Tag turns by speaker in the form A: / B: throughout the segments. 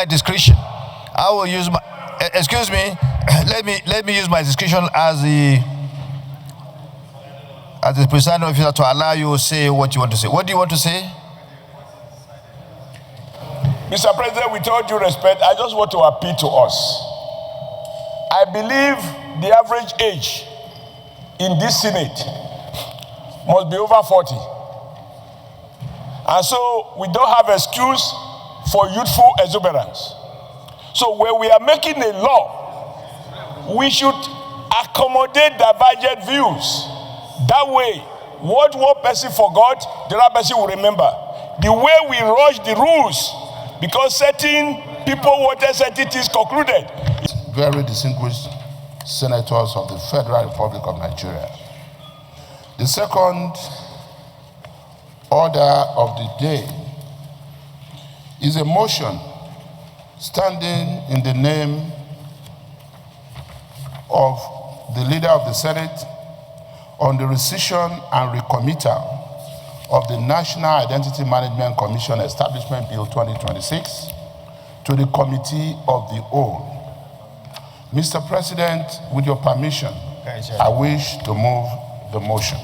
A: Discretion. I will use my, excuse me, let me use my discretion as the presiding officer to allow you to say what you want to say. What do you want to say?
B: Mr. President, with all due respect, I just want to appeal to us. I believe the average age in this Senate must be over 40. And so we don't have excuse for youthful exuberance. So when we are making a law, we should accommodate divergent views. That way, what one person forgot, the other person will remember. The way we rush the rules, because certain people wanted certain things concluded.
C: Very distinguished senators of the Federal Republic of Nigeria. The second order of the day is a motion standing in the name of the leader of the Senate on the rescission and recommittal of the National Identity Management Commission Establishment Bill 2026 to the Committee of the Whole. Mr. President, with your permission, I wish to move the motion.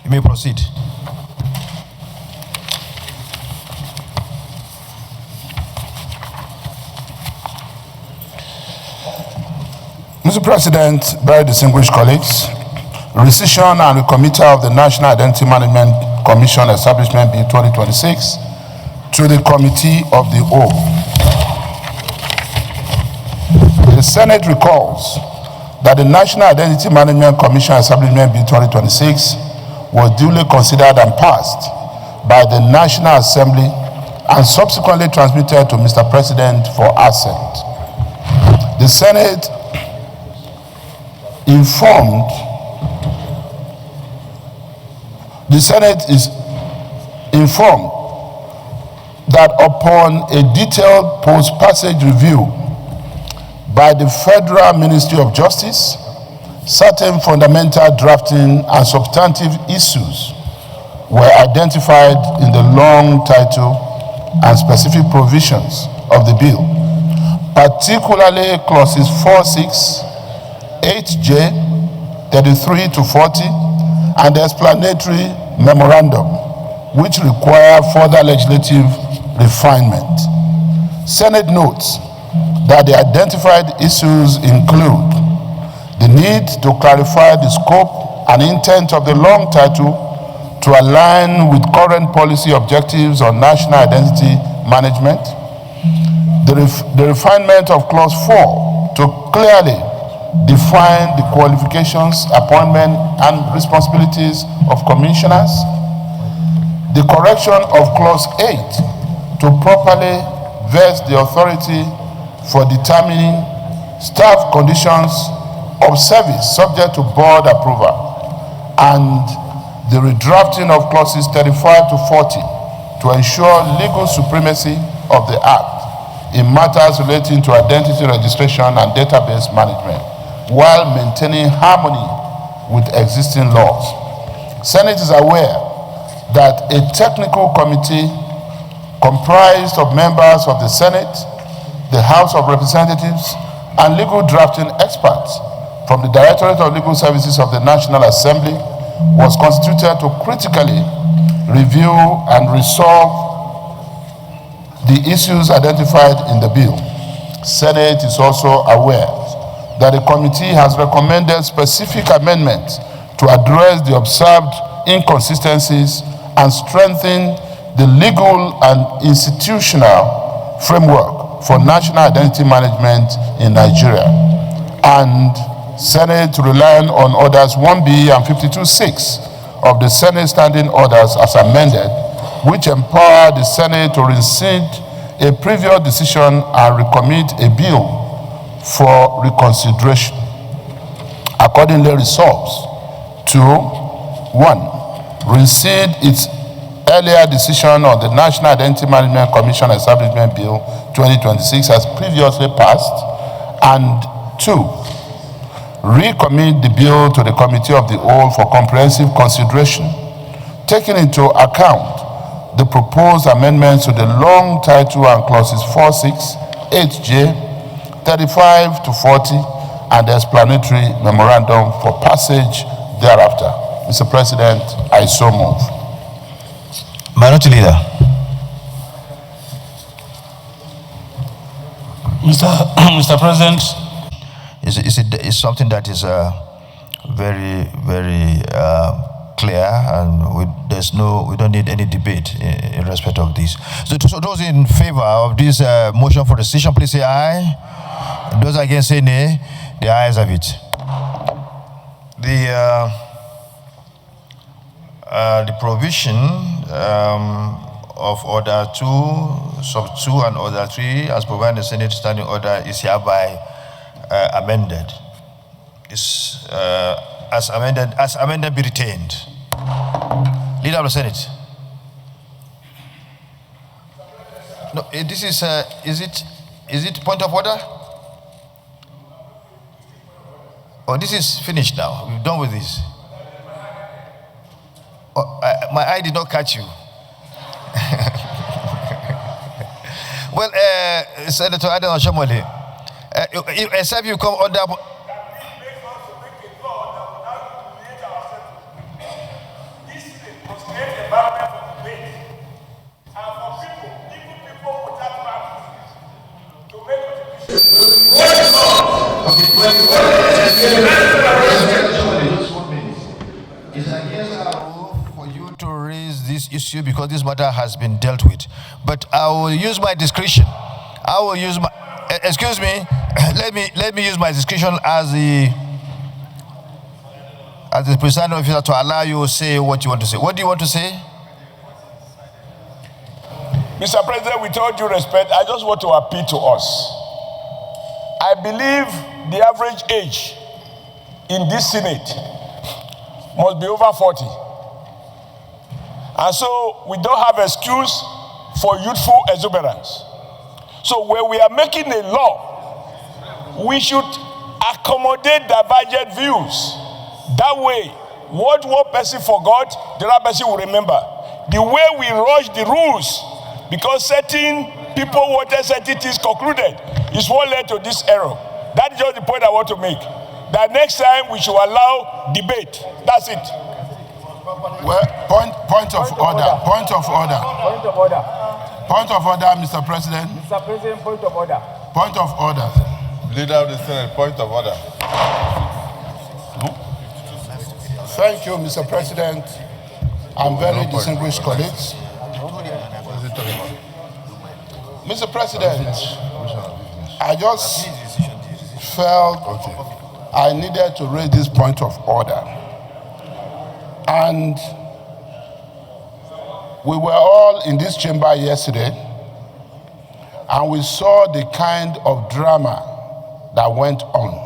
A: You may proceed.
C: Mr. President, very distinguished colleagues, rescission and recommittal of the National Identity Management Commission Establishment Bill 2026 to the Committee of the Whole. The Senate recalls that the National Identity Management Commission Establishment Bill 2026 was duly considered and passed by the National Assembly and subsequently transmitted to Mr. President for assent. The Senate is informed that upon a detailed post-passage review by the Federal Ministry of Justice, certain fundamental drafting and substantive issues were identified in the long title and specific provisions of the bill, particularly clauses 4(6), 8J, 33 to 40, and the explanatory memorandum, which require further legislative refinement. Senate notes that the identified issues include the need to clarify the scope and intent of the long title to align with current policy objectives on national identity management, the refinement of clause 4 to clearly define the qualifications, appointment, and responsibilities of commissioners, the correction of clause 8 to properly vest the authority for determining staff conditions of service subject to board approval, and the redrafting of clauses 35 to 40 to ensure legal supremacy of the Act in matters relating to identity registration and database management, while maintaining harmony with existing laws. Senate is aware that a technical committee comprised of members of the Senate, the House of Representatives, and legal drafting experts from the Directorate of Legal Services of the National Assembly was constituted to critically review and resolve the issues identified in the bill. Senate is also aware that the committee has recommended specific amendments to address the observed inconsistencies and strengthen the legal and institutional framework for national identity management in Nigeria. And Senate relying on orders 1B and 52(6) of the Senate standing orders as amended, which empower the Senate to rescind a previous decision and recommit a bill for reconsideration. Accordingly resolves to 1. Rescind its earlier decision on the National Identity Management Commission Establishment Bill 2026 as previously passed, and 2. Recommit the bill to the Committee of the Whole for comprehensive consideration, taking into account the proposed amendments to the long title and clauses 46, 8J, 35 to 40, and the explanatory memorandum for passage thereafter. Mr. President, I so move.
A: Minority Leader.
D: Mr. President,
A: It's something that is very, very clear, and we don't need any debate in respect of this. So those in favor of this motion for decision, please say aye. Those against say nay. The ayes have it. The provision of Order 2, Sub 2, and Order 3, as provided in the Senate Standing Order, is hereby amended. Is as amended be retained. Leader of the Senate. No, this is it point of order? Oh, this is finished now. We're done with this. Oh, my eye did not catch you. Well, Senator Oshiomole, except you come under. It's against our rule for you to raise this issue because this matter has been dealt with. But I will use my discretion. I will use my. Excuse me. Let me use my discretion as the presiding officer to allow you to say what you want to say. What do you want to say?
B: Mr. President, with all due respect, I just want to appeal to us. I believe the average age in this Senate must be over 40. And so we don't have excuse for youthful exuberance. So when we are making a law, we should accommodate divergent views. That way, what one person forgot, the other person will remember. The way we rush the rules, because certain people wanted certain things concluded, is what led to this error. That is just the point I want to make. That next time we should allow debate. That's it.
C: Well, point of order. Point of order.
E: Point of order.
C: Point of order, Mr. President.
E: Mr. President, point of order.
C: Point of order.
F: Leader of the Senate, point of order.
C: Thank you, Mr. President, and very distinguished colleagues. Mr. President, I just felt I needed to raise this point of order. And we were all in this chamber yesterday, and we saw the kind of drama that went on,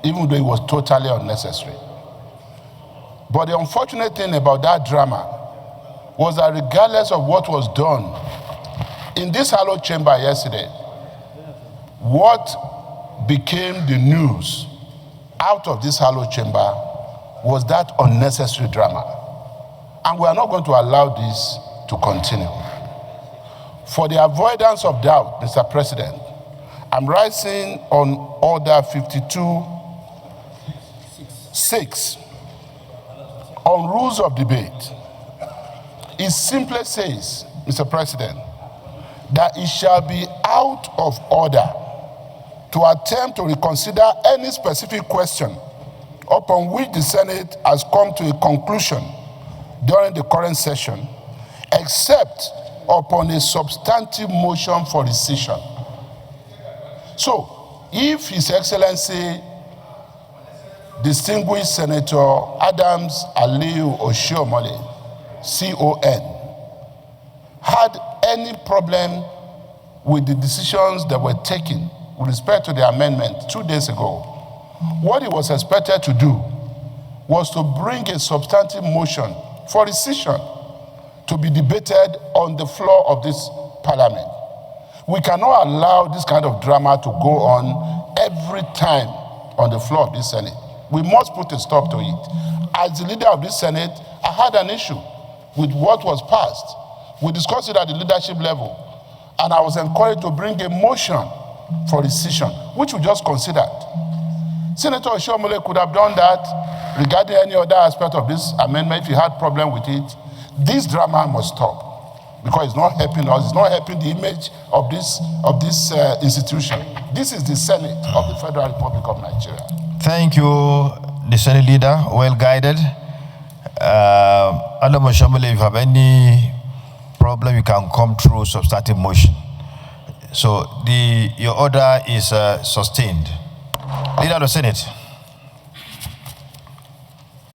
C: even though it was totally unnecessary. But the unfortunate thing about that drama was that regardless of what was done in this hallowed chamber yesterday, what became the news out of this hallowed chamber was that unnecessary drama. And we are not going to allow this to continue. For the avoidance of doubt, Mr. President, I'm rising on Order 52-6 on rules of debate. It simply says, Mr. President, that it shall be out of order to attempt to reconsider any specific question upon which the Senate has come to a conclusion during the current session, except upon a substantive motion for rescission. So, if His Excellency, Distinguished Senator Adams Aliyu Oshiomole, CON, had any problem with the decisions that were taken with respect to the amendment 2 days ago, what he was expected to do was to bring a substantive motion for rescission to be debated on the floor of this parliament. We cannot allow this kind of drama to go on every time on the floor of this Senate. We must put a stop to it. As the leader of this Senate, I had an issue with what was passed We discussed it at the leadership level, and I was encouraged to bring a motion for rescission, which we just considered. Senator Oshiomole could have done that regarding any other aspect of this amendment if he had problem with it. This drama must stop because it's not helping us. It's not helping the image of this institution. This is the Senate of the Federal Republic of Nigeria.
A: Thank you, the Senate leader, well guided. Under Oshiomole, if you have any problem, you can come through substantive motion. So your order is sustained. Leader of the Senate.